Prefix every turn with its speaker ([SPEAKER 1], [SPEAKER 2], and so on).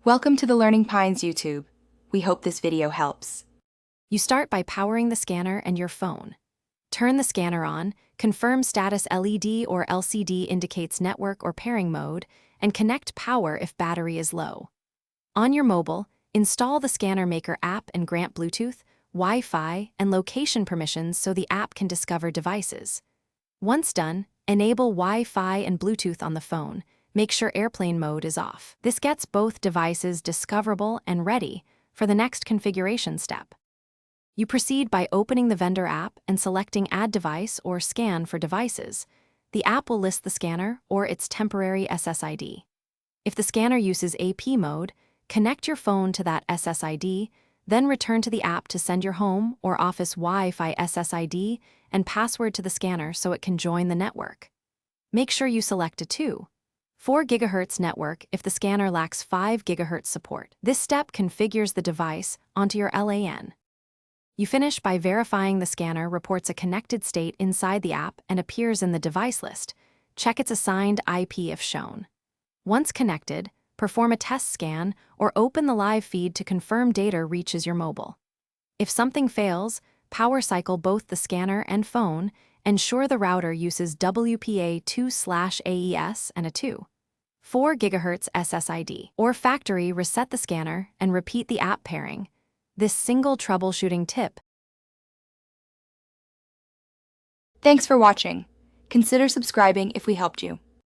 [SPEAKER 1] Welcome to the Learning Pines YouTube. We hope this video helps.
[SPEAKER 2] You start by powering the scanner and your phone. Turn the scanner on, confirm status LED or LCD indicates network or pairing mode, and connect power if battery is low. On your mobile, install the Scanner Maker app and grant Bluetooth, Wi-Fi, and location permissions so the app can discover devices. Once done, enable Wi-Fi and Bluetooth on the phone. Make sure airplane mode is off. This gets both devices discoverable and ready for the next configuration step. You proceed by opening the vendor app and selecting Add Device or Scan for devices. The app will list the scanner or its temporary SSID. If the scanner uses AP mode, connect your phone to that SSID, then return to the app to send your home or office Wi-Fi SSID and password to the scanner so it can join the network. Make sure you select a 4 GHz network if the scanner lacks 5 GHz support. This step configures the device onto your LAN. You finish by verifying the scanner reports a connected state inside the app and appears in the device list. Check its assigned IP if shown. Once connected, perform a test scan or open the live feed to confirm data reaches your mobile. If something fails, power cycle both the scanner and phone. Ensure the router uses WPA2/AES and a 4 GHz SSID. Or factory reset the scanner and repeat the app pairing. This single troubleshooting tip.
[SPEAKER 1] Thanks for watching. Consider subscribing if we helped you.